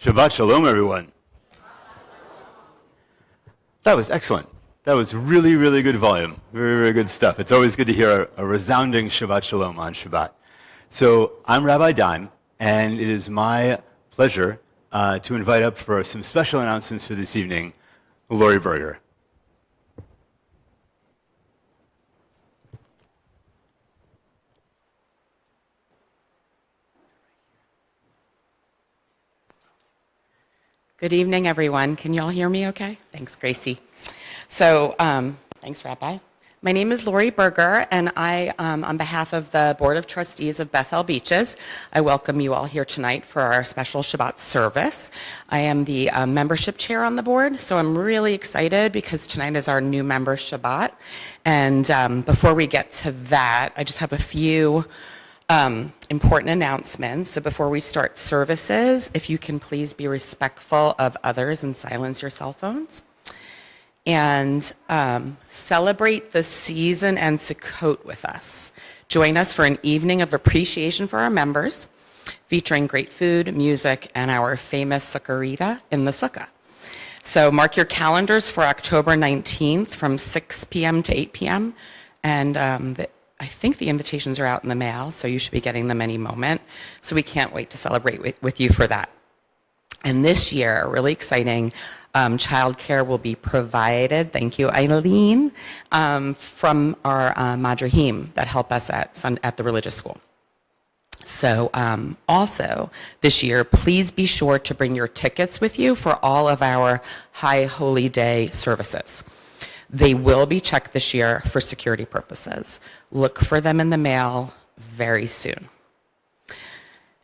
Shabbat Shalom, everyone. That was excellent. That was really, really good volume. Very, very good stuff. It's always good to hear a resounding Shabbat Shalom on Shabbat. So I'm Rabbi Dime, and it is my pleasure to invite up for some special announcements for this evening, Lori Berger. Good evening, everyone. Can you all hear me okay? Thanks, Gracie. So, thanks, Rabbi. My name is Lori Berger, and I, on behalf of the Board of Trustees of Bethel Beaches, I welcome you all here tonight for our special Shabbat service. I am the membership chair on the board, so I'm really excited because tonight is our new member Shabbat. And before we get to that, I just have a few important announcements. So before we start services, if you can please be respectful of others and silence your cell phones. And celebrate the season and Sukkot with us. Join us for an evening of appreciation for our members, featuring great food, music, and our famous Succarita in the Sukkah. So mark your calendars for October 19th from 6 p.m. to 8 p.m. And I think the invitations are out in the mail, so you should be getting them any moment. So we can't wait to celebrate with you for that. And this year, really exciting, childcare will be provided, thank you, Eileen, from our Madrahim that help us at the religious school. So also this year, please be sure to bring your tickets with you for all of our High Holy Day services. They will be checked this year for security purposes. Look for them in the mail very soon.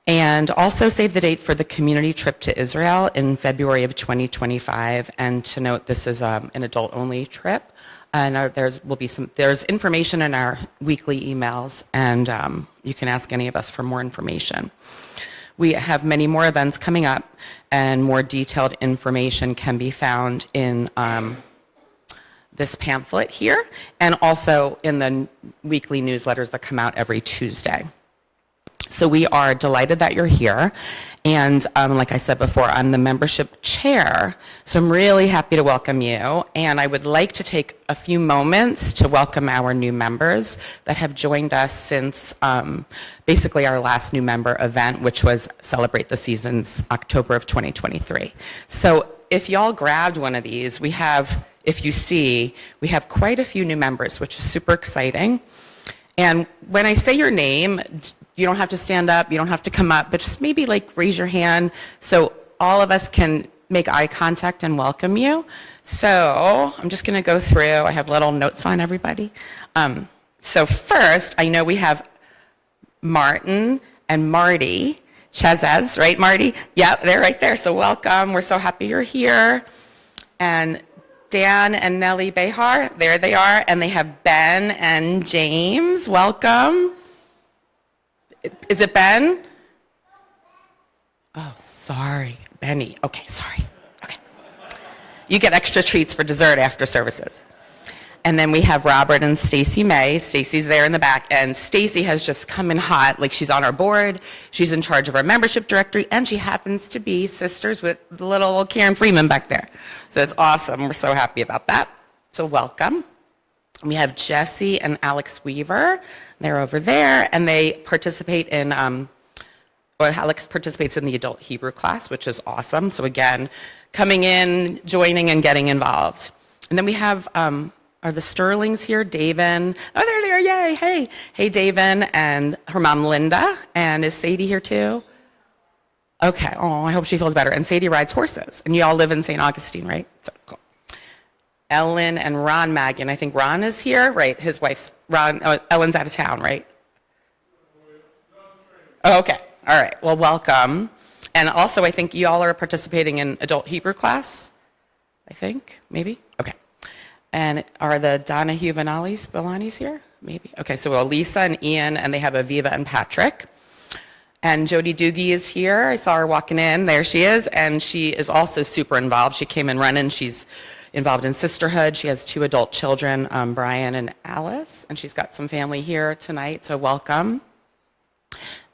And also save the date for the community trip to Israel in February of 2025. And to note, this is an adult-only trip. And there's information in our weekly emails, and you can ask any of us for more information. We have many more events coming up, and more detailed information can be found in this pamphlet here, and also in the weekly newsletters that come out every Tuesday. So we are delighted that you're here, and like I said before, I'm the membership chair, so I'm really happy to welcome you, and I would like to take a few moments to welcome our new members that have joined us since basically our last new member event, which was Celebrate the Seasons, October of 2023. So if y'all grabbed one of these, we have, if you see, we have quite a few new members, which is super exciting. And when I say your name, you don't have to stand up, you don't have to come up, but just maybe like raise your hand so all of us can make eye contact and welcome you. So I'm just gonna go through, I have little notes on everybody. So first, I know we have Martin and Marty Chazez, right, Marty? Yeah, they're right there, so welcome. We're so happy you're here. And Dan and Nellie Behar, there they are, and they have Ben and James. Welcome. Is it Ben? Oh, sorry, Benny. Okay, sorry. Okay. You get extra treats for dessert after services. And then we have Robert and Stacy May. Stacy's there in the back, and Stacy has just come in hot, like she's on our board, she's in charge of our membership directory, and she happens to be sisters with little Karen Freeman back there. So it's awesome, we're so happy about that. So welcome. We have Jesse and Alex Weaver, they're over there, and they participate in, Alex participates in the adult Hebrew class, which is awesome. So again, coming in, joining, and getting involved. And then we have, are the Sterlings here? Davin. Oh, there they are. Yay. Hey. Hey, Davin and her mom, Linda. And is Sadie here too? Okay. Oh, I hope she feels better. And Sadie rides horses. And you all live in St. Augustine, right? So cool. Ellen and Ron Maggian. I think Ron is here. Right. His wife's Ron. Oh, Ellen's out of town, right? Oh, okay. All right. Well, welcome. And also, I think you all are participating in adult Hebrew class. I think, maybe? Okay. And are the Donahue Villanis here? Maybe. Okay, so Lisa and Ian, and they have Aviva and Patrick. And Jody Doogie is here. I saw her walking in. There she is. And she is also super involved. She came in running. She's involved in sisterhood. She has 2 adult children, Brian and Alice. And she's got some family here tonight, so welcome.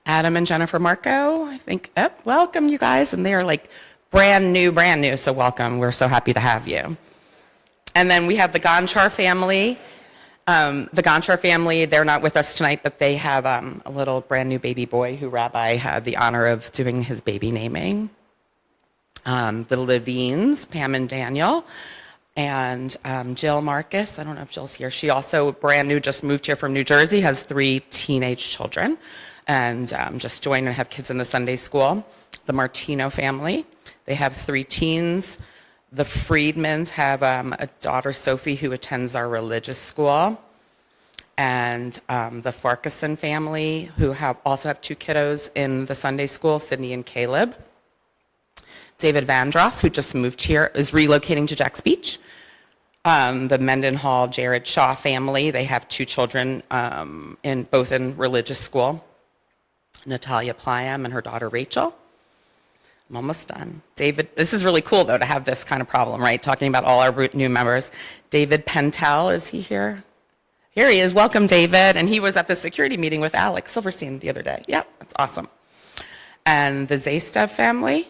Adam and Jennifer Marco, I think, welcome you guys. And they are like brand new, so welcome. We're so happy to have you. And then we have the Gonchar family. The Gonchar family, they're not with us tonight, but they have a little brand new baby boy who Rabbi had the honor of doing his baby naming. The Levines, Pam and Daniel, and Jill Marcus. I don't know if Jill's here. She also brand new, just moved here from New Jersey, has 3 teenage children, and just joined and have kids in the Sunday school. The Martino family, they have 3 teens. The Friedmans have a daughter, Sophie, who attends our religious school. And the Farquharson family, who also have 2 kiddos in the Sunday school, Sydney and Caleb. David Vandroff, who just moved here, is relocating to Jack's Beach. The Mendenhall Jared Shaw family, they have 2 children, both in religious school. Natalia Plyam and her daughter Rachel. I'm almost done. David, this is really cool though to have this kind of problem, right? Talking about all our new members. David Pentel, is he here? Here he is. Welcome, David. And he was at the security meeting with Alex Silverstein the other day. Yep, that's awesome. And the Zastev family,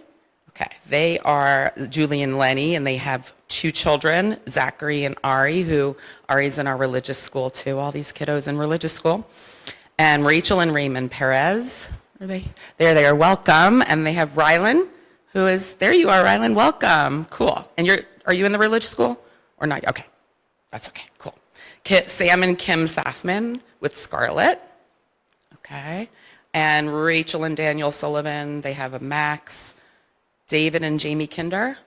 okay, they are Julie and Lenny, and they have 2 children, Zachary and Ari, who Ari's in our religious school too, all these kiddos in religious school. And Rachel and Raymond Perez, are they? There they are, welcome. And they have Rylan, who is, there you are, Rylan, welcome. Cool. And are you in the religious school or not? Okay, that's okay, cool. Sam and Kim Safman with Scarlett, okay. And Rachel and Daniel Sullivan, they have a Max. David and Jamie Kinder,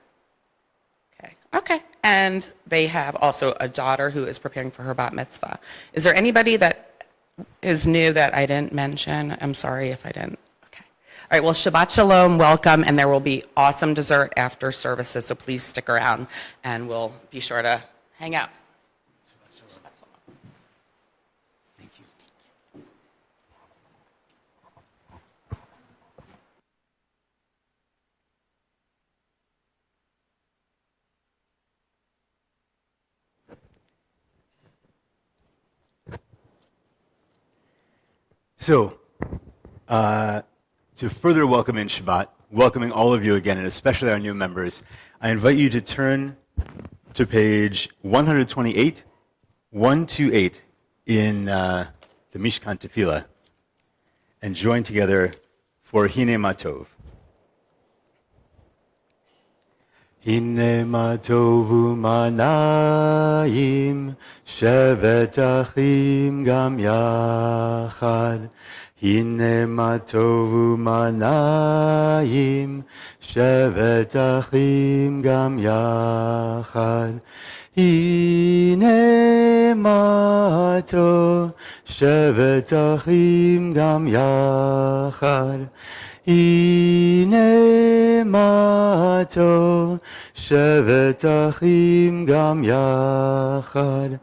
okay. And they have also a daughter who is preparing for her bat mitzvah. Is there anybody that is new that I didn't mention? I'm sorry if I didn't. Okay. All right, well, Shabbat Shalom, welcome, and there will be awesome dessert after services, so please stick around, and we'll be sure to hang out. Thank you. So, to further welcome in Shabbat, welcoming all of you again, and especially our new members, I invite you to turn to page 128, 128 in the Mishkan Tefillah, and join together for Hine Matov. Hine Matov u'manayim, shevet achim gam yachad. Hine Matov u'manayim, shevet achim gam yachad. Hine Matov, shevet achim gam yachad. Hine Matov, shevet achim gam yachad.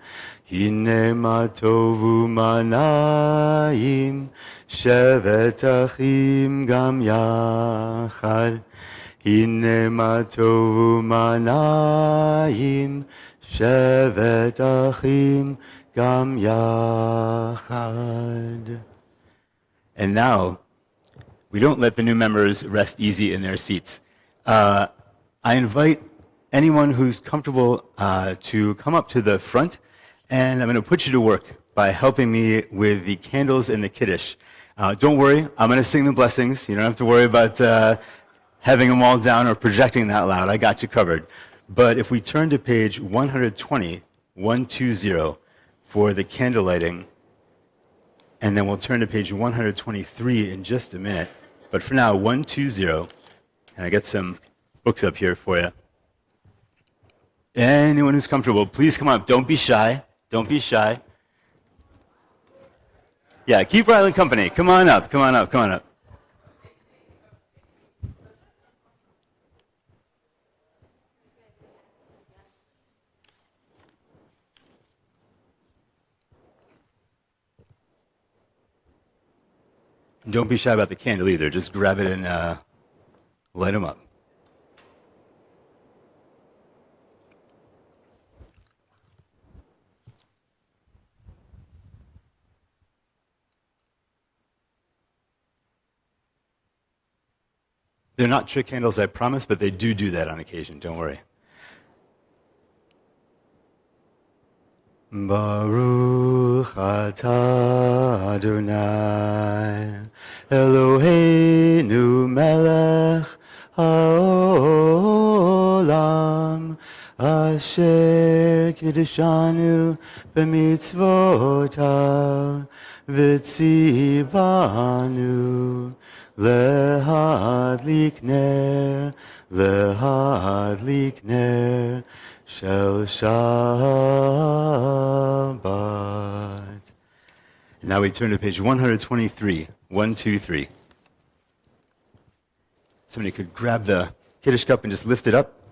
Hine Matov u'manayim, shevet achim gam yachad. Hine Matov u'manayim, shevet achim gam yachad. And now, we don't let the new members rest easy in their seats. I invite anyone who's comfortable to come up to the front, and I'm going to put you to work by helping me with the candles and the Kiddush. Don't worry, I'm going to sing the blessings. You don't have to worry about having them all down or projecting that loud. I got you covered. But if we turn to page 120, 120, for the candle lighting, and then we'll turn to page 123 in just a minute. But for now, 120, and I got some books up here for you. Anyone who's comfortable, please come up. Don't be shy. Don't be shy. Yeah, keep Rylan company. Come on up, come on up, come on up. Don't be shy about the candle either. Just grab it and light them up. They're not trick candles, I promise, but they do that on occasion. Don't worry. Baruch atah Adonai Eloheinu melech haolam asher kiddushanu b'mitzvotav v'tzivanu lehadlik ner Shel Shabbat. Now we turn to page 123. 123. Somebody could grab the Kiddush cup and just lift it up.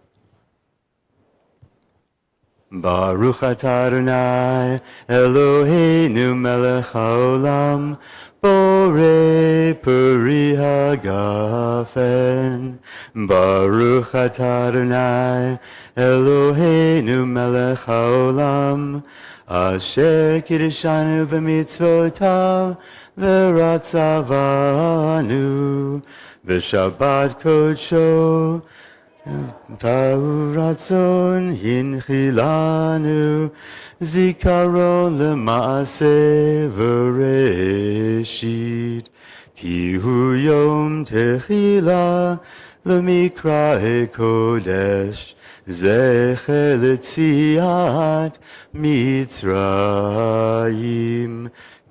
Baruch atah Adonai Eloheinu melech haolam Borei peri hagafen Baruch atah Adonai Eloheinu melech haolam Asher kiddushanu b'mitzvotav v'ratzavanu v'shabbat kodsho Tahu ratzon hinchilanu zikaron lema'aseh v'reshit ki hu yom techila lemikra'e kodesh zecher letziat mitzrayim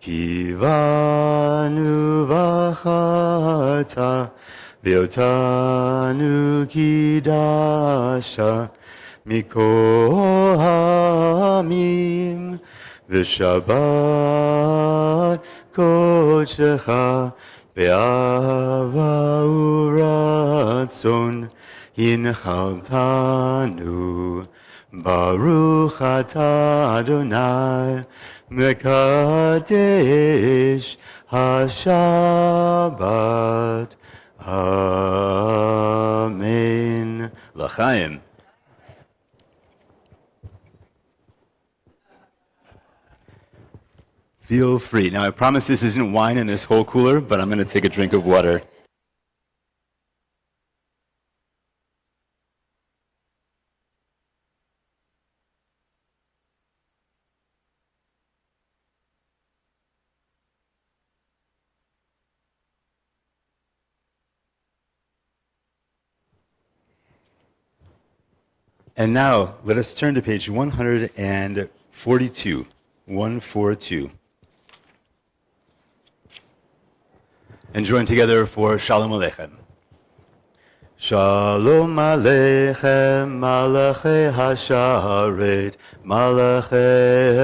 kivanu v'charta V'otanu kidasha mikol hamim v'shabbat kodshecha be'ava uratzon hinchaltanu Baruch atah Adonai mekadesh hashabbat Amen. L'chaim. Feel free. Now, I promise this isn't wine in this whole cooler, but I'm going to take a drink of water. And now, let us turn to page 142. 142. And join together for Shalom Aleichem. Shalom Aleichem, Malachei Hasharet, Malachei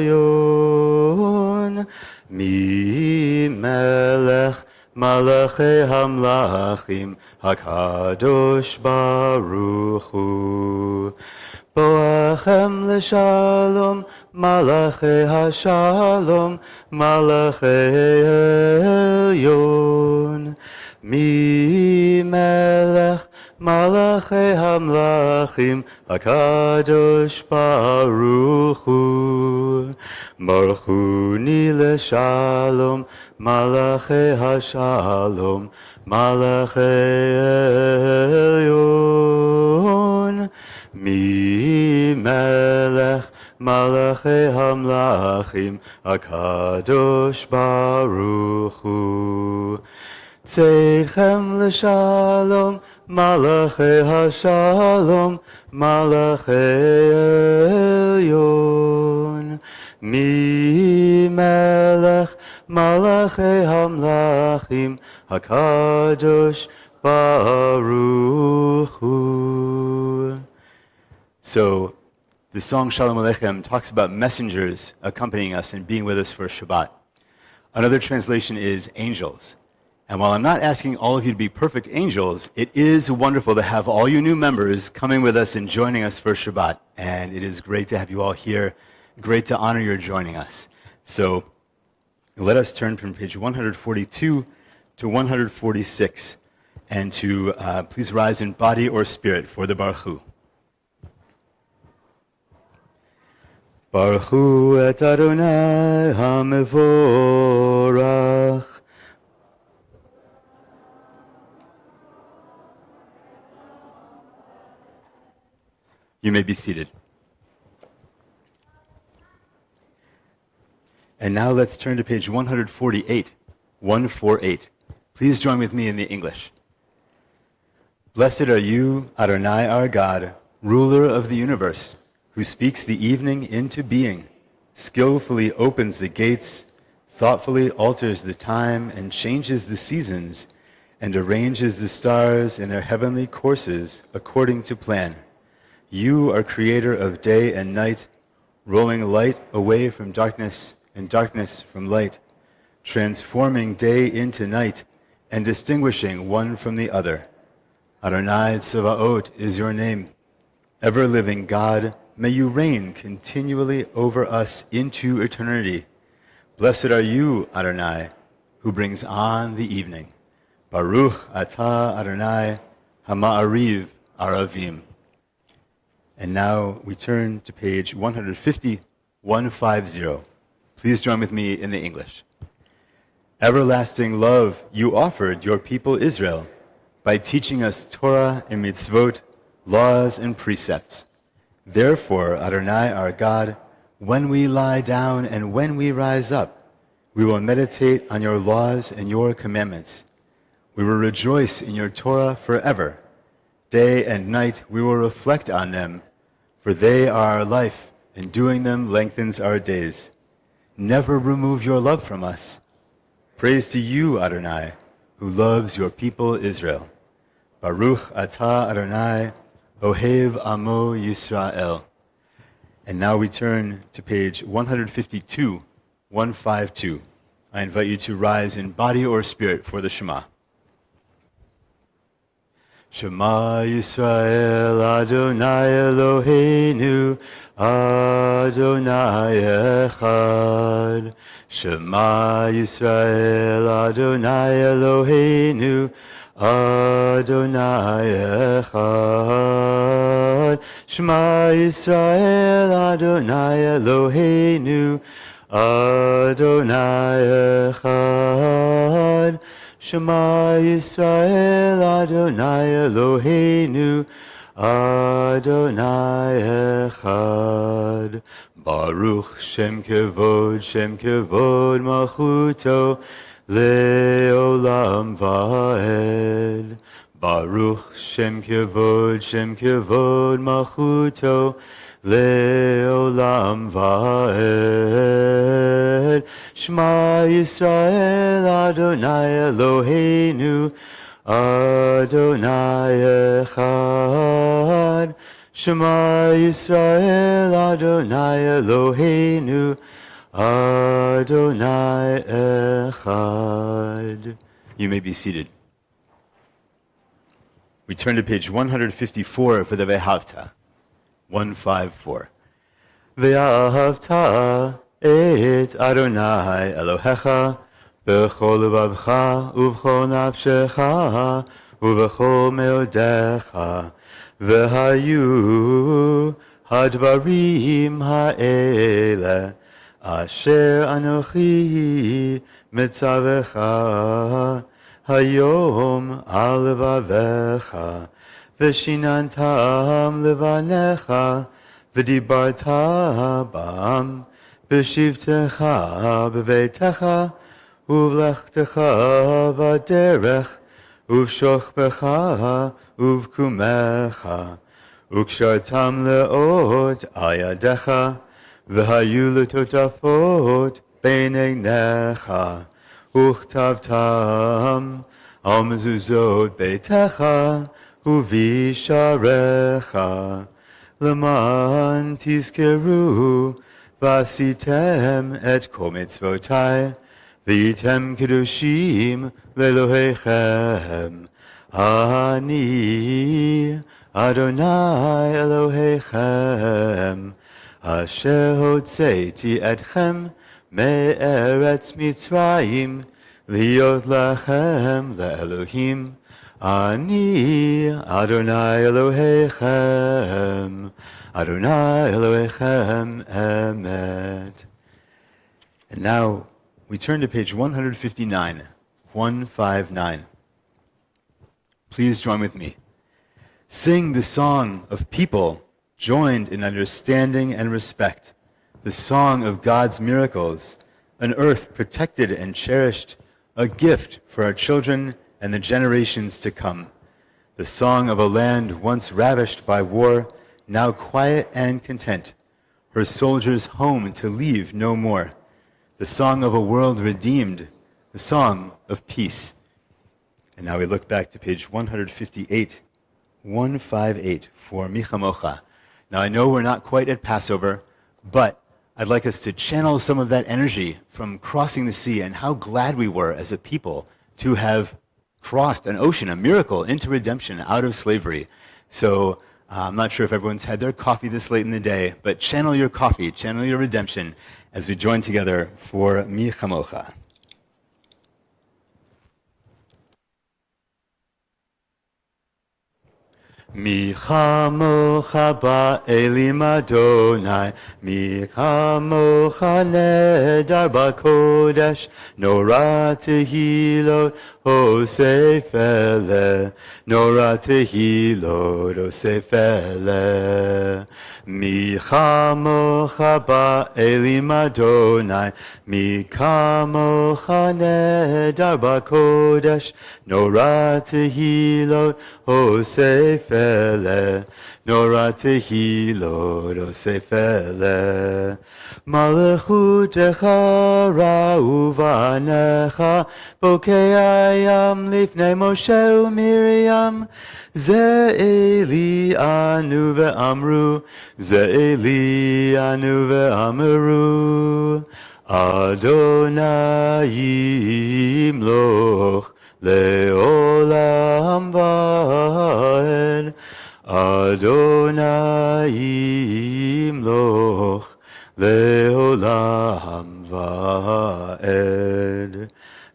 Elyon, Mi Melech, Malachei Hamlachim, HaKadosh Baruch Hu. Boachem l'shalom, Malachei Hashalom, Malachei Elyon. Mi Melech, Malachei Hamlachim, HaKadosh Baruch Hu. Baruch Hu ni l'shalom, Malachei Hashalom, Malachei Elyon. Mi Melech, Malachei Hamlachim, HaKadosh Baruch Hu. Tzechem l'shalom, Malachei Hashalom, Malachei Elyon. Mi Melech, Malachei Hamlachim, HaKadosh Baruch Hu. So, the song Shalom Aleichem talks about messengers accompanying us and being with us for Shabbat. Another translation is angels. And while I'm not asking all of you to be perfect angels, it is wonderful to have all you new members coming with us and joining us for Shabbat. And it is great to have you all here. Great to honor your joining us. So let us turn from page 142 to 146 and to please rise in body or spirit for the Baruch Hu. Baruch Hu et Adonai HaMevorach You may be seated. And now let's turn to page 148. 148. Please join with me in the English. Blessed are you, Adonai our God, ruler of the universe, who speaks the evening into being, skillfully opens the gates, thoughtfully alters the time and changes the seasons, and arranges the stars in their heavenly courses according to plan. You are creator of day and night, rolling light away from darkness and darkness from light, transforming day into night and distinguishing one from the other. Adonai Tsevaot is your name. Ever-living God, may you reign continually over us into eternity. Blessed are you, Adonai, who brings on the evening. Baruch atah Adonai hama'ariv aravim. And now we turn to page 150, 150. Please join with me in the English. Everlasting love you offered your people Israel by teaching us Torah and mitzvot, laws and precepts. Therefore, Adonai our God, when we lie down and when we rise up, we will meditate on your laws and your commandments. We will rejoice in your Torah forever. Day and night we will reflect on them, for they are our life, and doing them lengthens our days. Never remove your love from us. Praise to you, Adonai, who loves your people Israel. Baruch atah Adonai, Ohev Amo Yisrael. And now we turn to page 152, 152. I invite you to rise in body or spirit for the Shema. Shema Yisrael, Adonai Eloheinu, Adonai Echad. Shema Yisrael, Adonai Eloheinu, Adonai Echad. Shema Yisrael, Adonai Eloheinu, Adonai Echad. Shema Yisrael, Adonai Eloheinu, Adonai Echad. Baruch Shem Kevod Malchuto, Le'olam Va'ed. Baruch Shem Kevod Malchuto, Le'olam Va'ed. Shema Yisrael, Adonai Eloheinu, Adonai Echad. Shema Yisrael, Adonai Eloheinu, Adonai Echad. You may be seated. We turn to page 154 for the Ve'ahavta. 154. Ve'ahavta et Adonai Elohecha b'chol levavcha u'b'chol nafshecha u'b'chol meodecha v'hayu hadvarim ha'ele asher anochi mitzavecha hayom al levavecha v'shinantam levanecha v'dibarta bam b'shivtecha b'veitecha uvlechtecha v'derech uvshochbecha uvkumecha ukshartam leot ayadecha v'hayu letotafot beineinecha uchtavtam al mezuzot beitecha uvisharecha leman tizkeru v'asitem et kol mitzvotai v'yitem kedushim le'elohechem ani Adonai Elohechem asher hotzeiti etchem me'eretz Mitzrayim liot lachem le'elohim ani Adonai Elohechem Adonai Elohechem emet. And now we turn to page 159, 159. Please join with me. Sing the song of people joined in understanding and respect, the song of God's miracles, an earth protected and cherished, a gift for our children and the generations to come, the song of a land once ravished by war, now quiet and content, her soldiers home to leave no more, the song of a world redeemed, the song of peace. And now we look back to page 158, 158 for Mi Chamocha. Now I know we're not quite at Passover, but I'd like us to channel some of that energy from crossing the sea and how glad we were as a people to have crossed an ocean, a miracle, into redemption out of slavery. So I'm not sure if everyone's had their coffee this late in the day, but channel your coffee, channel your redemption as we join together for Mi Chamocha. Mi chamocha ba'elim Adonai, mi chamocha nedar b'kodesh, nora tehilot osef ele, nora tehilot osef ele. Mi chamocha ba'elim Adonai, mi chamocha nedar b'kodesh, nora tehilot osef ele, nora tehilot osef ele. Malachutecha ra'u v'anecha, bokei ayam lifnei Moshe u'Miriam, ze eli anu ve'amru, ze eli anu ve'amru, Adonai yimloch le'olam va'ed, Adonai yimloch le'olam va'ed.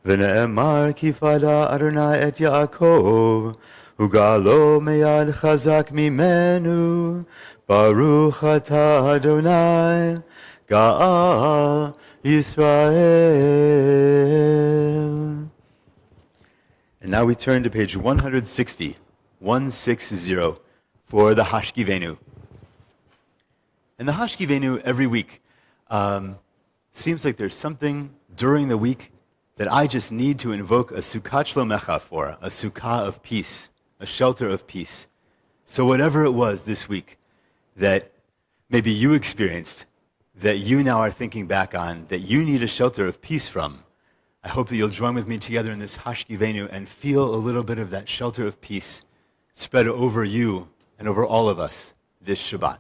V'ne'emar ki fada Adonai et Yaakov, ugalo meyad chazak mimenu, Baruch atah Adonai, Ga'al Yisrael. And now we turn to page 160, 160, for the Hashkivenu. And the Hashkivenu every week seems like there's something during the week that I just need to invoke a Sukkah Shlomecha for, a Sukkah of peace, a shelter of peace. So whatever it was this week that maybe you experienced, that you now are thinking back on, that you need a shelter of peace from, I hope that you'll join with me together in this Hashkivenu and feel a little bit of that shelter of peace spread over you and over all of us this Shabbat.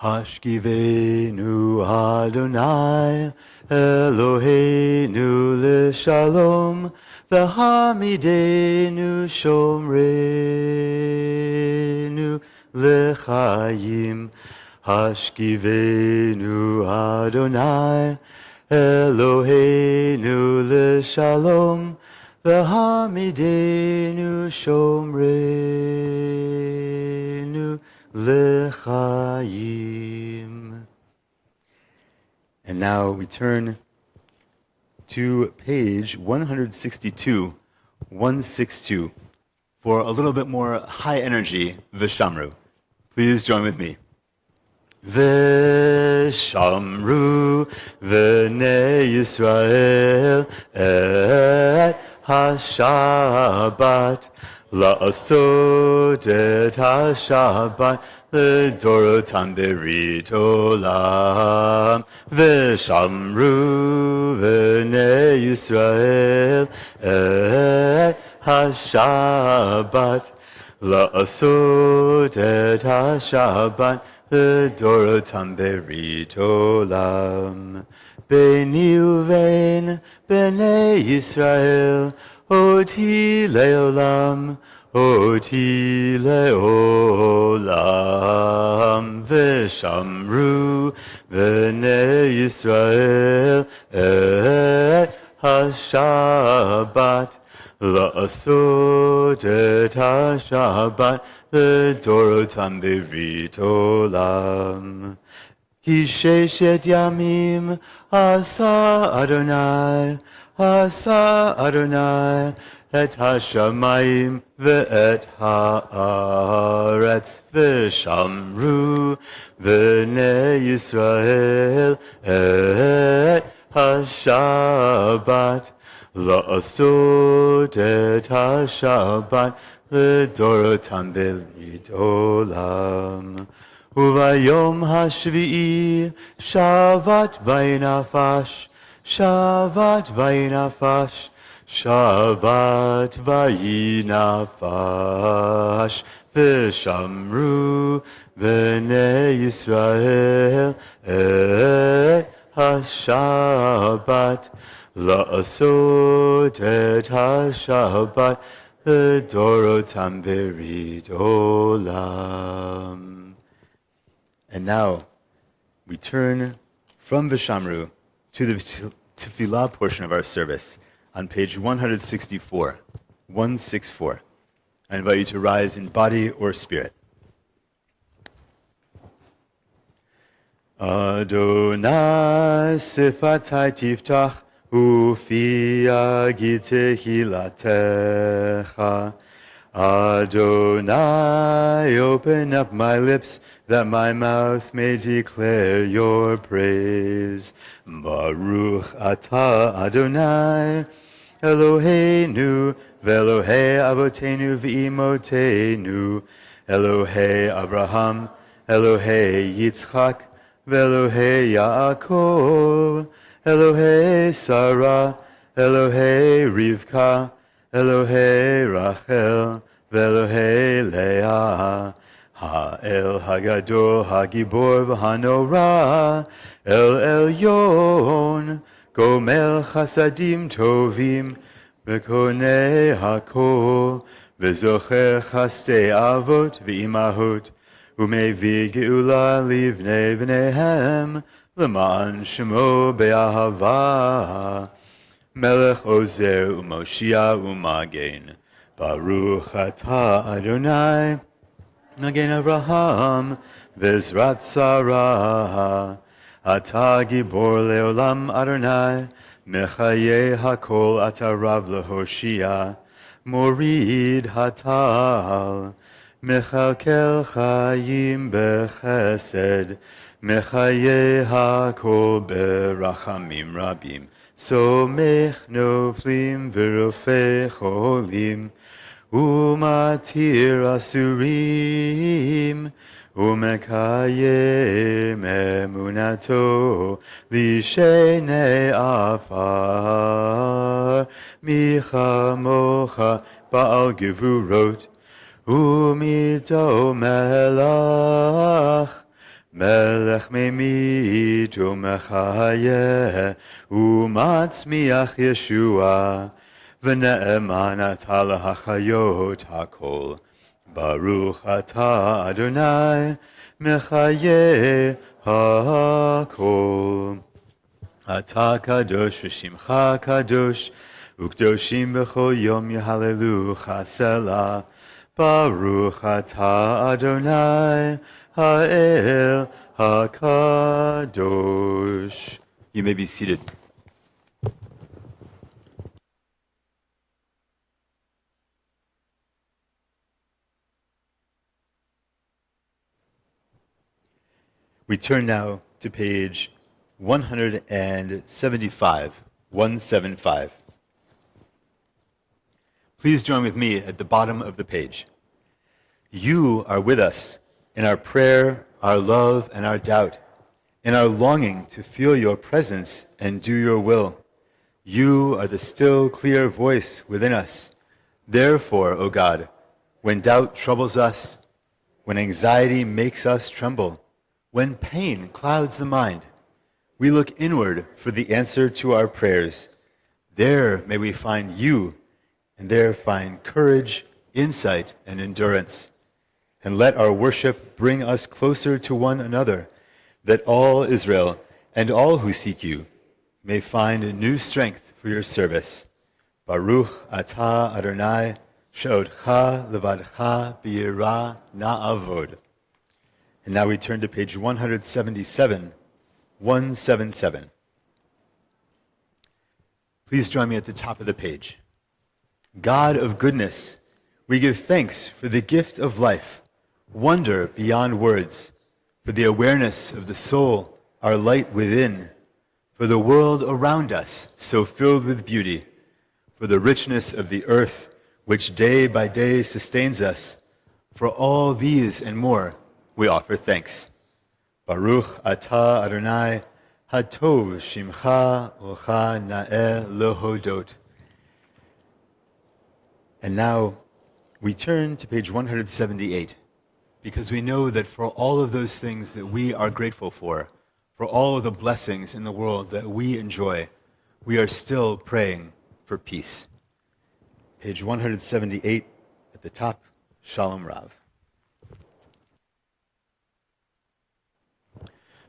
Hashkivenu Adonai Eloheinu l'shalom v'hamidenu shomrenu l'chayim. Hashkivenu Adonai Eloheinu l'shalom v'hamidenu shomrenu l'chayim. And now we turn to page 162, 162, for a little bit more high energy V'shamru. Please join with me. V'shamru v'nei Yisrael et ha-Shabbat, la'asot et ha-Shabbat l'dorotam berit olam. V'shamru v'nei Yisrael et ha-Shabbat, la'asot et ha-Shabbat l'dorotam berit olam. Beni uvein b'nei Yisrael oti le'olam, oti le'olam. V'shamru v'nei Yisrael et ha-Shabbat, la'asot et ha-Shabbat l'dorotam berit olam. Ki sheshet yamim asa Adonai Asa Adonai et hashamayim ve'et haaretz v'shamru v'nei Yisrael et hashabat la'asot et hashabat לדורותם בלעית עולם. וביום השביעי שבת וינפש, שבת וינפש, שבת וינפש, ושמרו בני ישראל את השבת, לעשות את השבת לדורותם ברית עולם. And now we turn from Vishamru to the Tefillah portion of our service on page 164, 164. I invite you to rise in body or spirit. Adonai sifatai tiftach ufi agid tehilatecha. Adonai, open up my lips, that my mouth may declare your praise. Baruch atah Adonai, Eloheinu, ve'Elohei Avotenu v'imotenu, Elohei Abraham, Elohei Yitzchak, ve'Elohei Yaakov, Elohei Sarah, Elohei Rivka, Elohei Rachel, ve'Elohei Leah, Ha'el Hagadol, Hagibor v'Hanora, El Elyon, Gomel Chasadim Tovim, V'konei Hakol, V'zocher Chastei Avot v'Imahot, U'mevi Geula livnei v'nehem, L'ma'an Shemo be'ahava, Melech Ozer u'Moshia u'Magen, Baruch atah Adonai, Magen Avraham, V'ezrat Sarah, Atah Gibor le'olam Adonai, Mechaye hakol atah Rav lehoshia, Morid hatal, Mechalkel chayim bechesed, Mechaye hakol berachamim rabim, Somech noflim v'rofei cholim, Umatir asurim, Umekayem emunato, Lishenei afar, Michamocha ba'al gevurot, Umito melach, Melech memit umechayeh, Umatzmiach Yeshua, V'ne'eman atah lahachayot hakol. Baruch atah Adonai, Mechayeh hakol. Atah kadosh v'shimcha kadosh, U'kdoshim b'chol yom yehalelucha selah. Baruch atah Adonai, Ha'el HaKadosh. You may be seated. We turn now to page 175, 175. Please join with me at the bottom of the page. You are with us in our prayer, our love, and our doubt, in our longing to feel your presence and do your will. You are the still, clear voice within us. Therefore, O God, when doubt troubles us, when anxiety makes us tremble, when pain clouds the mind, we look inward for the answer to our prayers. There may we find you, and there find courage, insight, and endurance. And let our worship bring us closer to one another, that all Israel and all who seek you may find a new strength for your service. Baruch atah Adonai, she'odcha levadcha b'yirah na'avod. And now we turn to page 177, 177. Please join me at the top of the page. God of goodness, we give thanks for the gift of life, wonder beyond words, for the awareness of the soul, our light within, for the world around us, so filled with beauty, for the richness of the earth, which day by day sustains us. For all these and more, we offer thanks. Baruch atah Adonai, hatov shimcha ucha na'eh lehodot. And now we turn to page 178, because we know that for all of those things that we are grateful for all of the blessings in the world that we enjoy, we are still praying for peace. Page 178 at the top, Shalom Rav.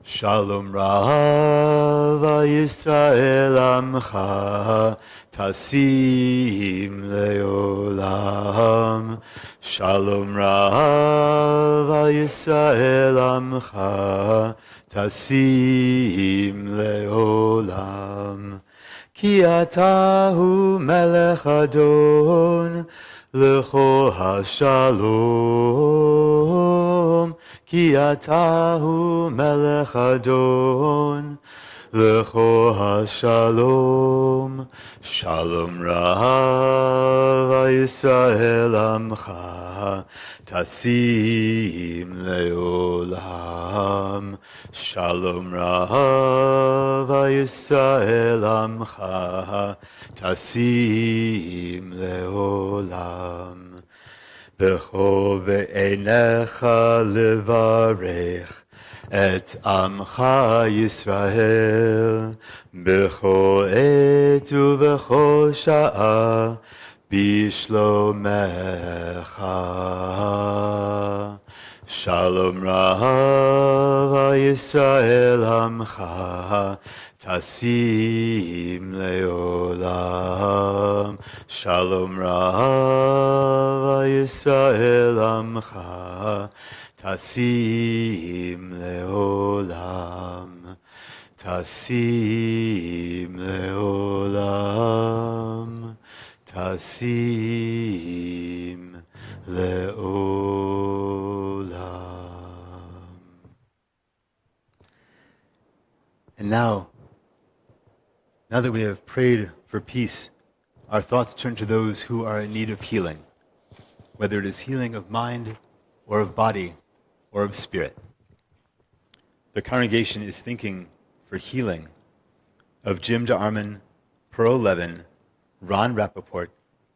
Shalom Rav Yisrael Amcha Tasim Leolam. Shalom Rav Yisrael Amcha Tasim Leolam. Ki atahu melech adon lechol hashalom. Ki atahu melech adon lechol hashalom. Shalom Rav Yisrael Amcha Tasim Leolam. Shalom Rav Yisrael Amcha Tasim Leolam. B'cho ve'enecha levarech et Amcha Yisrael b'cho et u'b'cho sha'a bishlomecha. Shalom Rav Yisrael Amcha Tasim Leolam. Shalom Rav Yisrael Amcha Tasim Leolam. Tasim Leolam. Tasim Leolam. And now that we have prayed for peace, our thoughts turn to those who are in need of healing, whether it is healing of mind or of body or of spirit. The congregation is thinking for healing of Jim DeArmond, Pearl Levin, Ron Rappaport,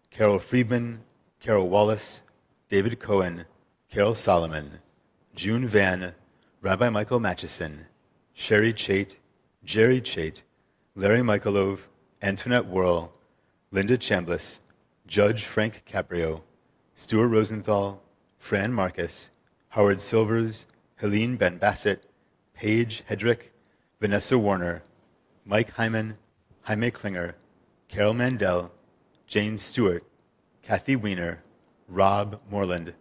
Carol Friedman, Carol Wallace, David Cohen, Carol Solomon, June Van, Rabbi Michael Matchison, Sherry Chait, Jerry Chait, Larry Michalov, Antoinette Worrell, Linda Chambliss, Judge Frank Caprio, Stuart Rosenthal, Fran Marcus, Howard Silvers, Helene Ben Bassett, Paige Hedrick, Vanessa Warner, Mike Hyman, Jaime Klinger, Carol Mandel, Jane Stewart, Kathy Weiner, Rob Moreland,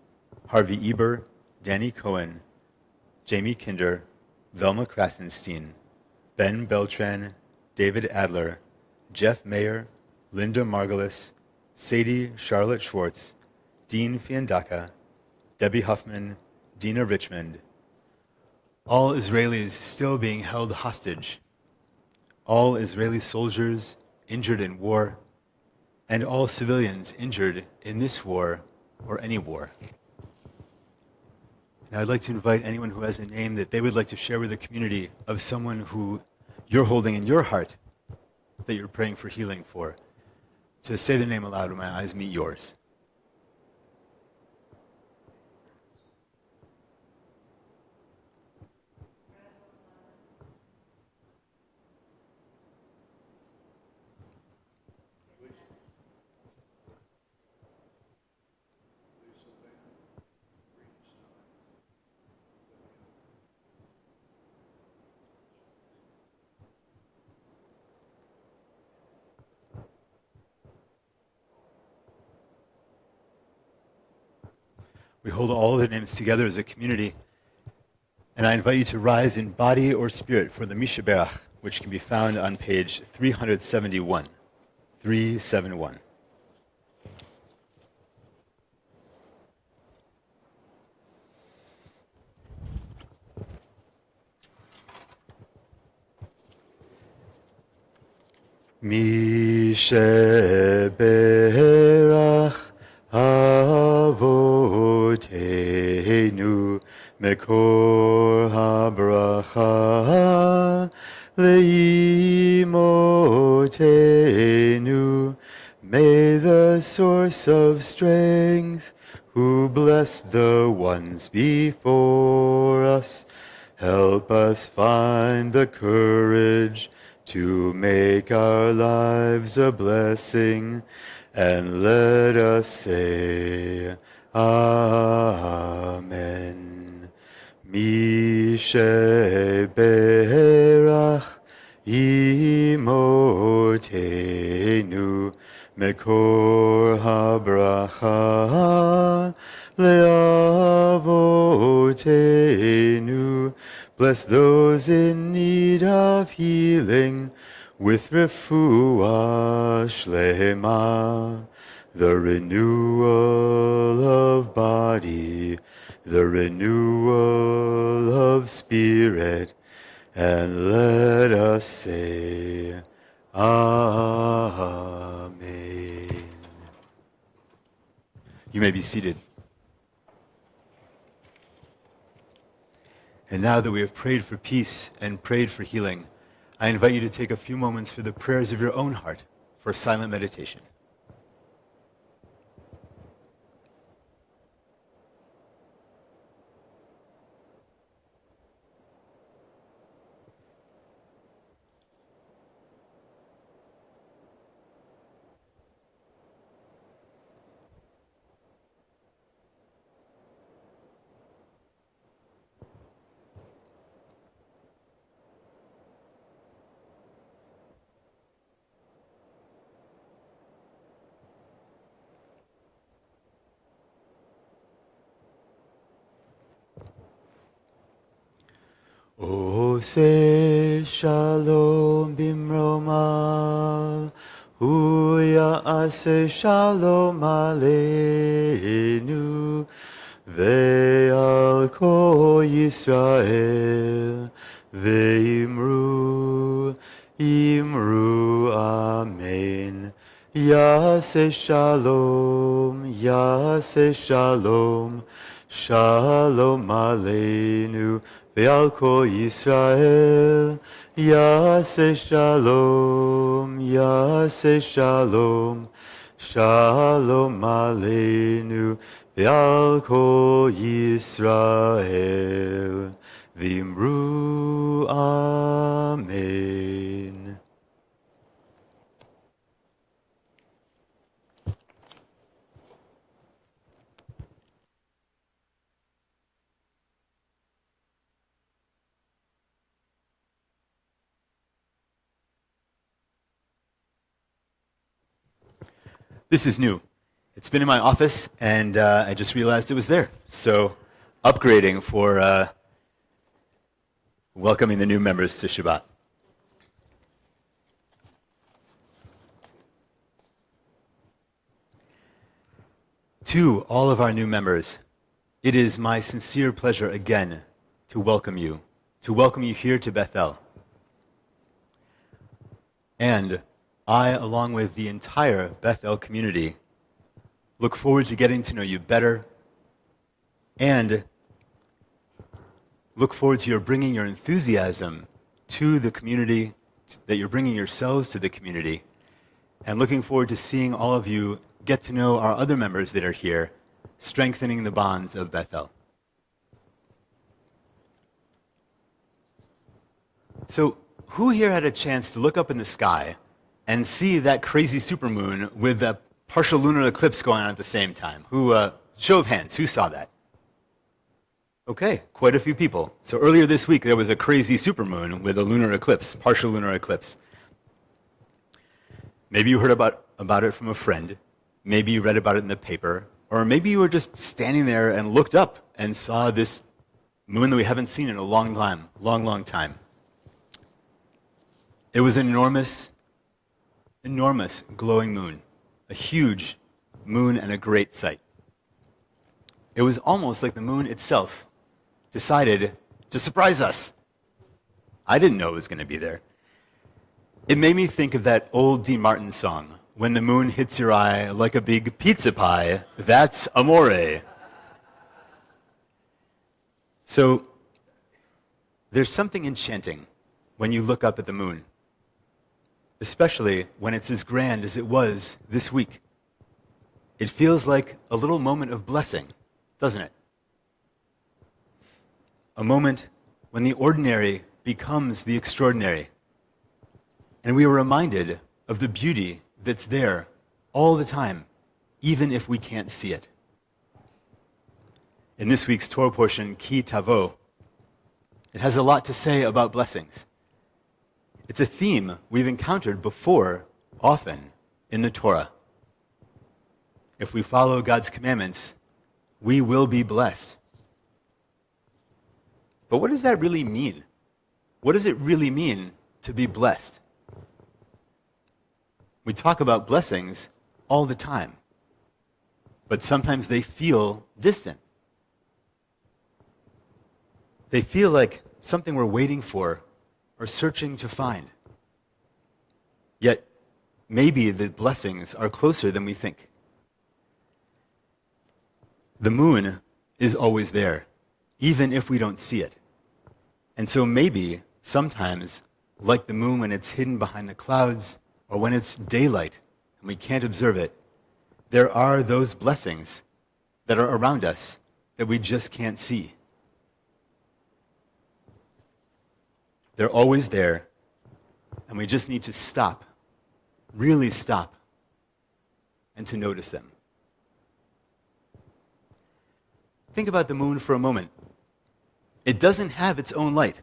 Harvey Eber, Danny Cohen, Jamie Kinder, Velma Krasenstein, Ben Beltran, David Adler, Jeff Mayer, Linda Margulis, Sadie Charlotte Schwartz, Dean Fiandaca, Debbie Huffman, Dina Richmond. All Israelis still being held hostage. All Israeli soldiers injured in war, and all civilians injured in this war or any war. Now I'd like to invite anyone who has a name that they would like to share with the community of someone who you're holding in your heart that you're praying for healing for, to say the name aloud when my eyes meet yours. We hold all the names together as a community, and I invite you to rise in body or spirit for the Mishaberach, which can be found on page 371. 371. Mi sheberach avotenu mekor habracha leimotenu. May the source of strength, who blessed the ones before us, help us find the courage to make our lives a blessing, and let us say, Amen. Mi sheberach imotenu mekor habracha leavotenu. Bless those in need of healing with refuah shlema, the renewal of body, the renewal of spirit, and let us say, Amen. You may be seated. And now that we have prayed for peace and prayed for healing, I invite you to take a few moments for the prayers of your own heart for silent meditation. Ose shalom bimromal, hu ya'aseh shalom aleinu, ve'al kol Yisrael, ve'imru, imru, amen. Ya'aseh shalom, ya'aseh shalom, shalom aleinu, ve'al kol Yisrael, ya'aseh shalom, ya'aseh shalom, shalom aleinu, ve'al kol Yisrael, v'imru amen. This is new. It's been in my office, and I just realized it was there. So, upgrading for welcoming the new members to Shabbat. To all of our new members, it is my sincere pleasure again to welcome you here to Bethel. And I, along with the entire Bethel community, look forward to getting to know you better and look forward to your bringing your enthusiasm to the community, that you're bringing yourselves to the community, and looking forward to seeing all of you get to know our other members that are here, strengthening the bonds of Bethel. So, who here had a chance to look up in the sky and see that crazy supermoon with a partial lunar eclipse going on at the same time? Show of hands, who saw that? Okay, quite a few people. So earlier this week, there was a crazy supermoon with a lunar eclipse, partial lunar eclipse. Maybe you heard about it from a friend. Maybe you read about it in the paper. Or maybe you were just standing there and looked up and saw this moon that we haven't seen in a long time. It was an enormous enormous glowing moon, a huge moon and a great sight. It was almost like the moon itself decided to surprise us. I didn't know it was going to be there. It made me think of that old Dean Martin song, "When the moon hits your eye like a big pizza pie, that's amore." So there's something enchanting when you look up at the moon, especially when it's as grand as it was this week. It feels like a little moment of blessing, doesn't it? A moment when the ordinary becomes the extraordinary. And we are reminded of the beauty that's there all the time, even if we can't see it. In this week's Torah portion, Ki Tavo, it has a lot to say about blessings. It's a theme we've encountered before, often, in the Torah. If we follow God's commandments, we will be blessed. But what does that really mean? What does it really mean to be blessed? We talk about blessings all the time, but sometimes they feel distant. They feel like something we're waiting for or searching to find. Yet, maybe the blessings are closer than we think. The moon is always there, even if we don't see it. And so maybe, sometimes, like the moon when it's hidden behind the clouds, or when it's daylight and we can't observe it, there are those blessings that are around us that we just can't see. They're always there, and we just need to stop, really stop, and to notice them. Think about the moon for a moment. It doesn't have its own light.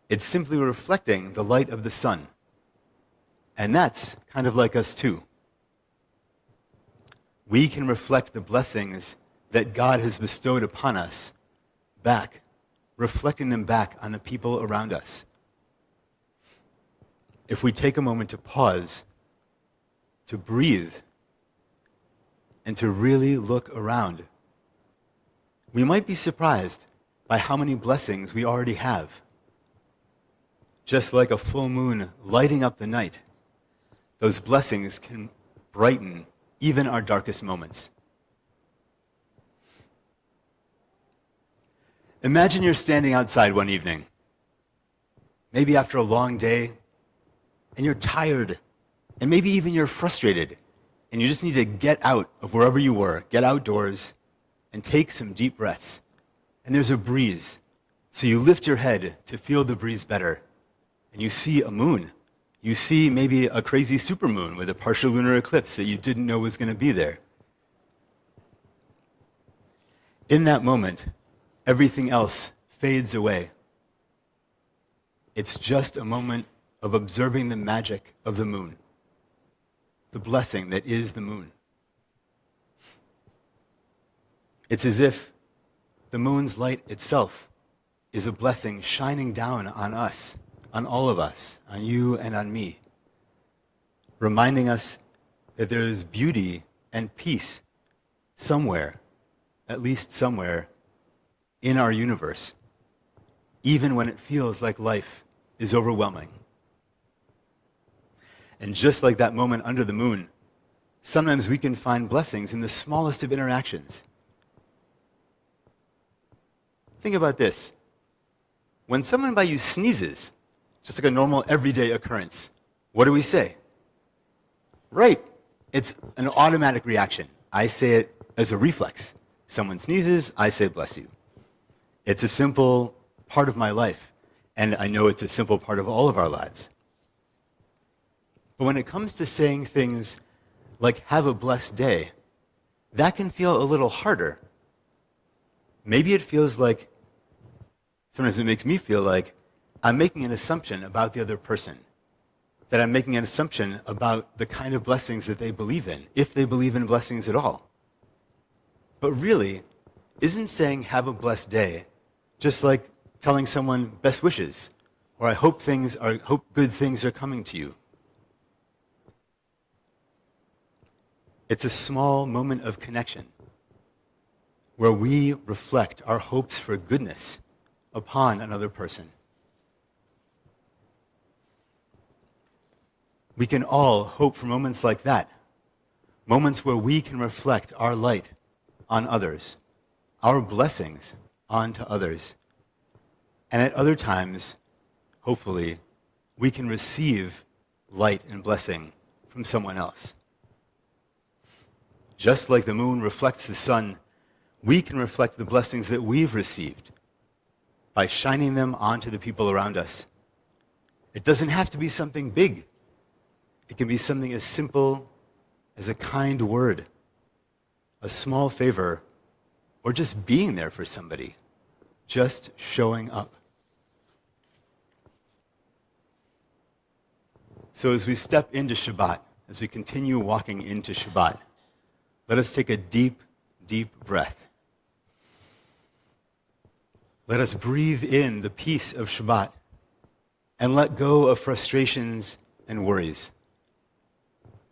It's simply reflecting the light of the sun. And that's kind of like us too. We can reflect the blessings that God has bestowed upon us back, reflecting them back on the people around us. If we take a moment to pause, to breathe, and to really look around, we might be surprised by how many blessings we already have. Just like a full moon lighting up the night, those blessings can brighten even our darkest moments. Imagine you're standing outside one evening, maybe after a long day, and you're tired, and maybe even you're frustrated, and you just need to get out of wherever you were, get outdoors, and take some deep breaths. And there's a breeze, so you lift your head to feel the breeze better, and you see a moon. You see maybe a crazy supermoon with a partial lunar eclipse that you didn't know was going to be there. In that moment, everything else fades away. It's just a moment of observing the magic of the moon, the blessing that is the moon. It's as if the moon's light itself is a blessing shining down on us, on all of us, on you and on me, reminding us that there is beauty and peace somewhere, at least somewhere, in our universe, even when it feels like life is overwhelming. And just like that moment under the moon, sometimes we can find blessings in the smallest of interactions. Think about this. When someone by you sneezes, just like a normal everyday occurrence, what do we say? Right. It's an automatic reaction. I say it as a reflex. Someone sneezes, I say bless you. It's a simple part of my life, and I know it's a simple part of all of our lives. But when it comes to saying things like have a blessed day, that can feel a little harder. Maybe it feels like, sometimes it makes me feel like I'm making an assumption about the other person, that I'm making an assumption about the kind of blessings that they believe in, if they believe in blessings at all. But really, isn't saying have a blessed day just like telling someone best wishes, or I hope good things are coming to you? It's a small moment of connection where we reflect our hopes for goodness upon another person. We can all hope for moments like that, moments where we can reflect our light on others, our blessings onto others. And at other times, hopefully, we can receive light and blessing from someone else. Just like the moon reflects the sun, we can reflect the blessings that we've received by shining them onto the people around us. It doesn't have to be something big. It can be something as simple as a kind word, a small favor, or just being there for somebody, just showing up. So as we step into Shabbat, as we continue walking into Shabbat, let us take a deep, deep breath. Let us breathe in the peace of Shabbat and let go of frustrations and worries.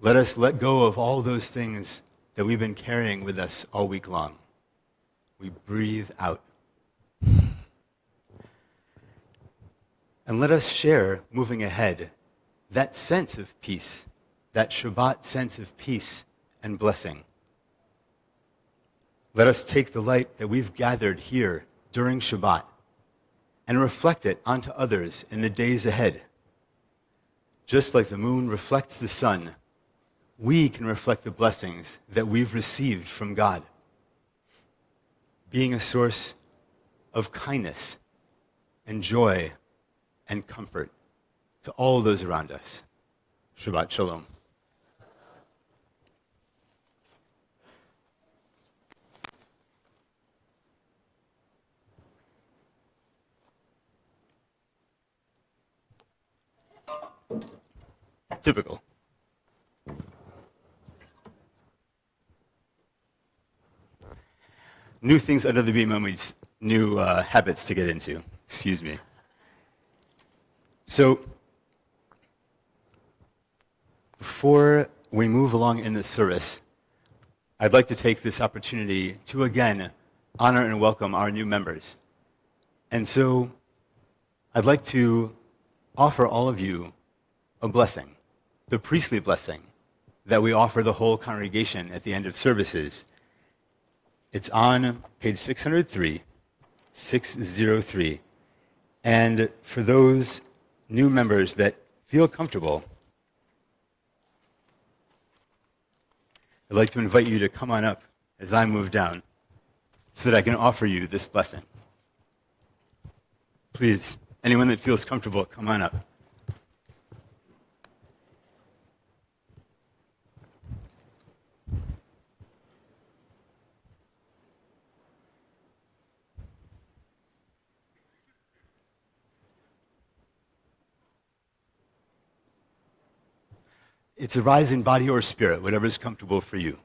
Let us let go of all those things that we've been carrying with us all week long. We breathe out. And let us share, moving ahead, that sense of peace, that Shabbat sense of peace and blessing. Let us take the light that we've gathered here during Shabbat and reflect it onto others in the days ahead. Just like the moon reflects the sun, we can reflect the blessings that we've received from God, being a source of kindness and joy and comfort to all those around us. Shabbat Shalom. Typical. New things under the beam means new habits to get into. Excuse me. So, before we move along in this service, I'd like to take this opportunity to again honor and welcome our new members. And so, I'd like to offer all of you a blessing, the priestly blessing that we offer the whole congregation at the end of services. It's on page 603, 603. And for those new members that feel comfortable, I'd like to invite you to come on up as I move down so that I can offer you this blessing. Please, anyone that feels comfortable, come on up. It's a rise in body or spirit, whatever is comfortable for you.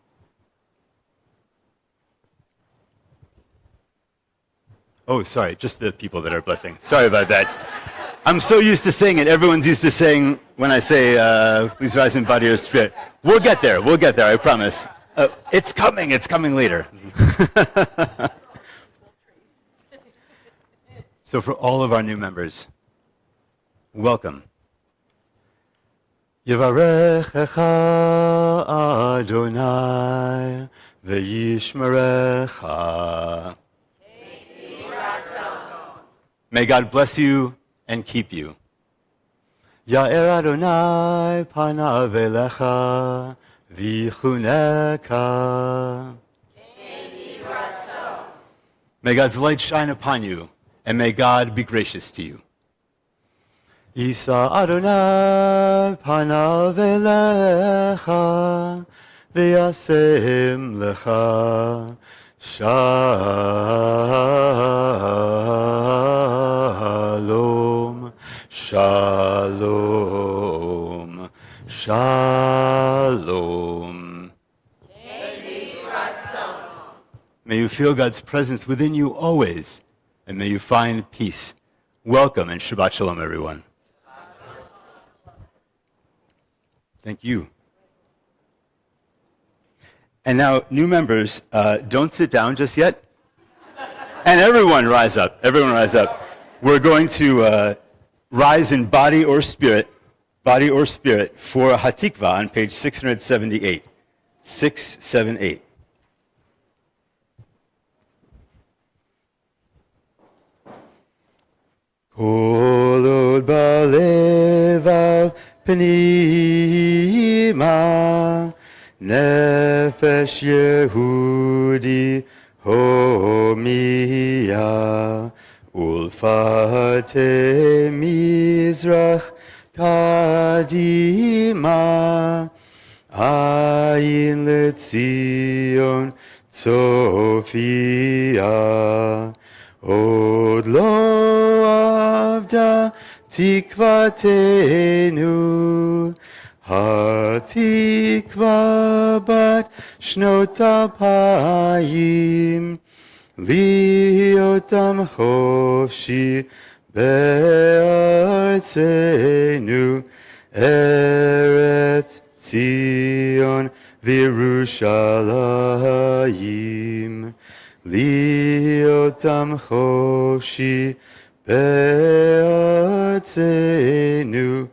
Oh, sorry, just the people that are blessing. Sorry about that. I'm so used to saying it. Everyone's used to saying when I say, please rise in body or spirit. We'll get there, I promise. It's coming later. So for all of our new members, welcome. Yevarechecha Adonai v'yishmerecha. May God bless you and keep you. Ya'er Adonai panav elecha v'yichuneka. May God's light shine upon you, and may God be gracious to you. Yisa Adonai panav elecha v'yasem lecha shalom, shalom, shalom. May you feel God's presence within you always, and may you find peace. Welcome and Shabbat Shalom, everyone. Thank you. And now, new members, don't sit down just yet. And everyone rise up. Everyone rise up. We're going to rise in body or spirit for Hatikva on page 678. 678. Kol od balevav pnima nefesh Yehudi homia ulfate mizrach kadima ayin letzion tzofia od lo avda tikvatenu hatikva bat shnot alpayim liotam chofshi be'artzenu Eretz Zion v'Yerushalayim liotam chofshi be'artzenu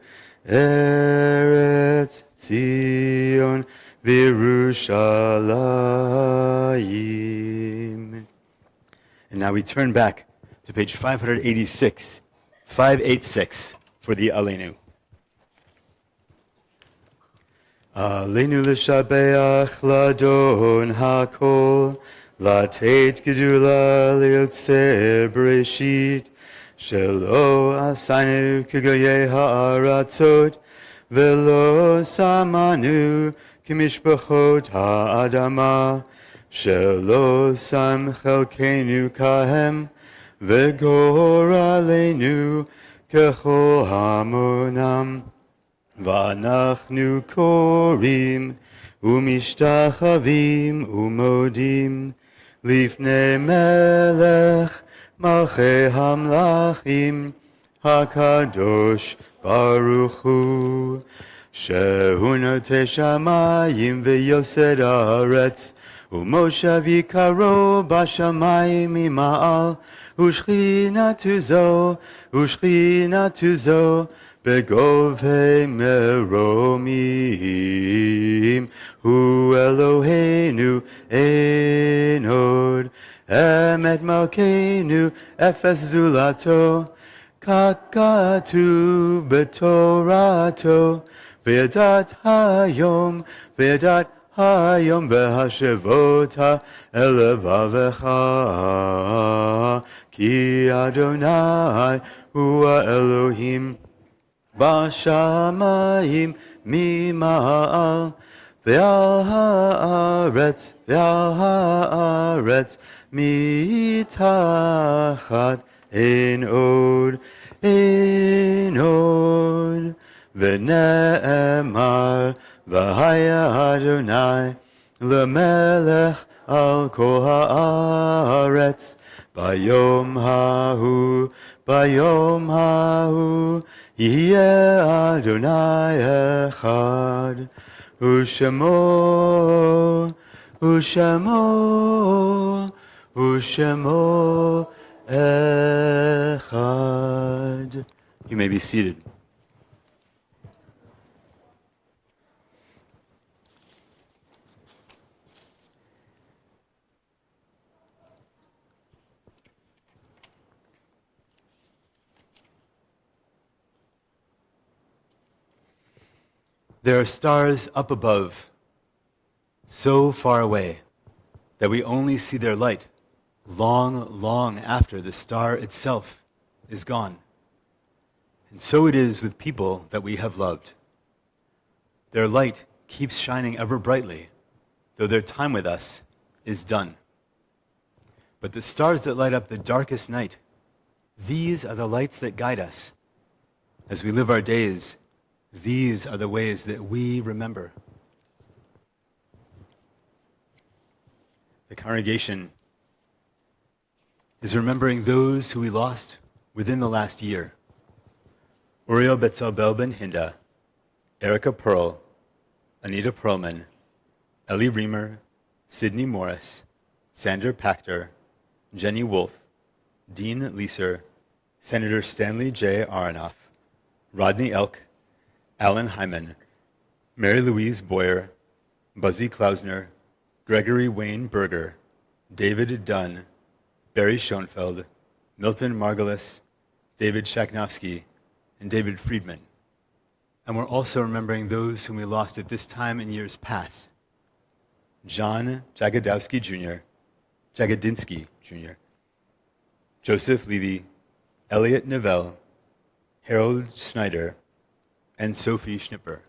Eretz Zion v'Yerushalayim. And now we turn back to page 586, 586 for the Aleinu. Aleinu l'shabeach ladon hakol, latet gedula liotzer bereshit, shelo asanu k'goyei ha'aratzot, velo samanu k'mishpachot ha'adama, shelo sam chelkenu kahem, v'gor aleinu kechol hamonam. V'anachnu korim umishtachavim umodim lifnei melech malchei hamlachim hakadosh baruch hu shehu notei shamayim v'yosed haaretz umoshav yikaro bashamayim mima'al ushchinatu zo Begovei meromim, hu Eloheinu enod, emet malkeinu efes zulato, kakatu betorato, ve'edat hayom v'hashevota elevavecha, ki Adonai hu Elohim, Bashamayim mima'al ve'al ha'aretz mitachat enod ve'ne'emar v'haya Adonai lemelech al kol ha'aretz bayom ha'hu Yeh Adonai echad, u'shemo echad. You may be seated. There are stars up above, so far away, that we only see their light long, long after the star itself is gone. And so it is with people that we have loved. Their light keeps shining ever brightly, though their time with us is done. But the stars that light up the darkest night, these are the lights that guide us. As we live our days, these are the ways that we remember. The congregation is remembering those who we lost within the last year. Uriel Betzalbel Ben Hinda, Erica Pearl, Anita Perlman, Ellie Reamer, Sidney Morris, Sander Pachter, Jenny Wolfe, Dean Leeser, Senator Stanley J. Aronoff, Rodney Elk, Alan Hyman, Mary Louise Boyer, Buzzy Klausner, Gregory Wayne Berger, David Dunn, Barry Schoenfeld, Milton Margulis, David Shaknovsky, and David Friedman. And we're also remembering those whom we lost at this time in years past. John Jagodowski Jr., Jagodinsky Jr., Joseph Levy, Elliot Novell, Harold Snyder, and Sophie Schnipper.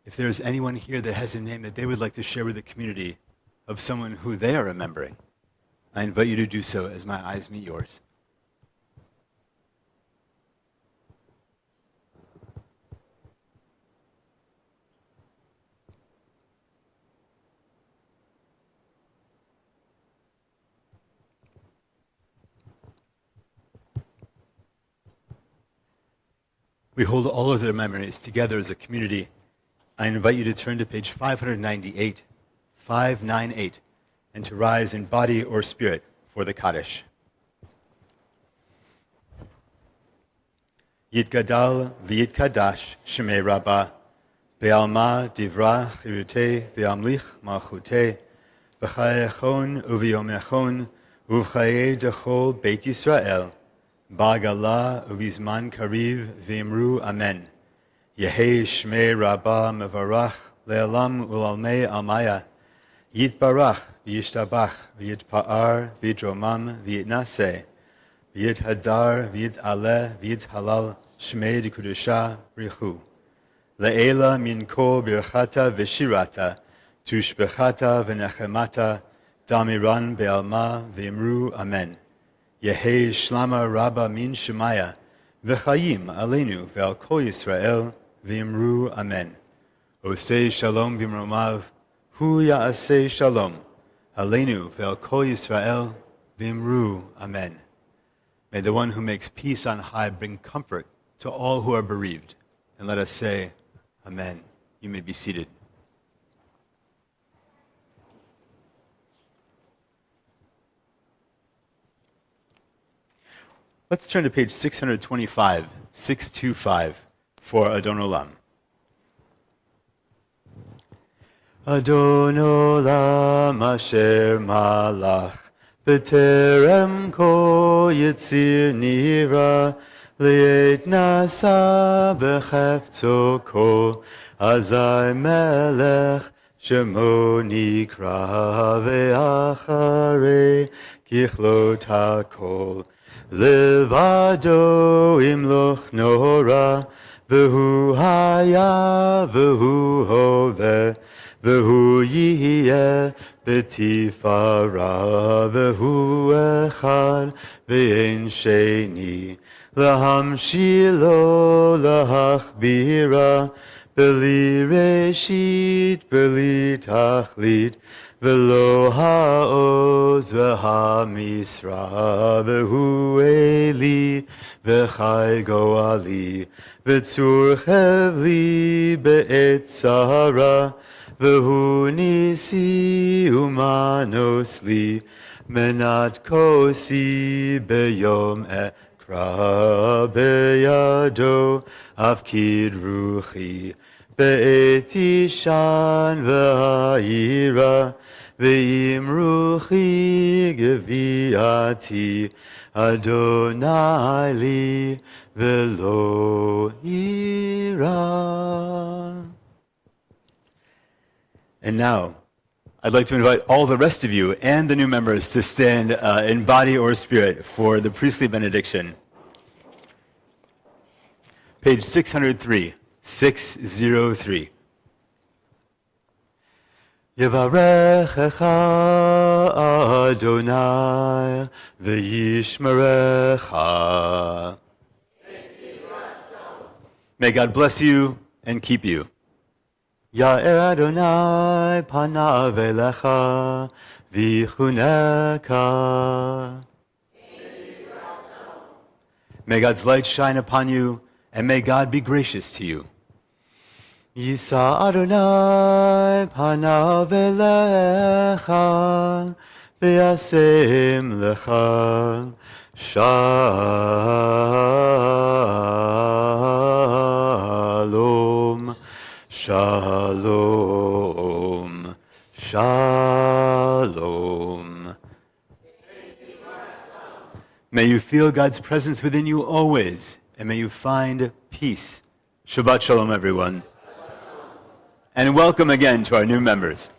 If there's anyone here that has a name that they would like to share with the community of someone who they are remembering, I invite you to do so as my eyes meet yours. We hold all of their memories together as a community. I invite you to turn to page 598, 598, and to rise in body or spirit for the Kaddish. Yitgadal v'yitkadash shemei Rabbah, be'alma divra chirutei ve'amlich malchutei, b'chayechon u'v'yomechon u'v'chayei dechol Beit Yisrael, Ba'gala uvizman kariv v'imru amen. Yehei shmei Rabbah mevarach le'alam u'lalmei almaya. Yitbarach v'yishtabach v'yitpa'ar v'yitromam v'yitnaseh. V'yithadar v'yit'aleh v'yithalal shmei d'kudusha richu. Le'ela min kol birchata v'shirata tushbechata v'nechemata damiran be'alma v'imru amen. Yehei shlama rabba min shemaya, v'chayim aleinu ve'al kol Yisrael, v'imru amen. Osei shalom b'mromav, hu ya'asei shalom, aleinu ve'al kol Yisrael, v'imru amen. May the one who makes peace on high bring comfort to all who are bereaved. And let us say, amen. You may be seated. Let's turn to page 625, 625, for Adon Olam. Adon Olam asher malach, b'terem ko yitzir nira, li'et nasa b'chefto kol, azai melech, shemo nikra ve'acharei, kichlot hakol. Levado imloch nora, v'hu haya, v'hu hove, v'hu yihye, b'tifara, v'hu echad, v'ein sheni, lahamshilo, lahachbira, b'li reshit, b'li tachlit, V'lo ha'oz v'ha'misra, v'hu eli, v'chai go'ali, v'tzur chevli be'et tzara, v'hu nisi umanos li, menat kosi b'yom ekra be'yado, avkid ruchi, be'et ishan v'ha'ira, Ve'im ruchi geviati Adonai li velo ira. And now, I'd like to invite all the rest of you and the new members to stand in body or spirit for the priestly benediction. Page 603, 603. Yevarechecha Adonai v'yishmerecha. May God bless you and keep you. Ya'er Adonai panav elecha v'yichuneka. May God's light shine upon you, and may God be gracious to you. Yisa Adonai panav elecha v'yasem lecha shalom, shalom, shalom. May you feel God's presence within you always, and may you find peace. Shabbat shalom, everyone. And welcome again to our new members.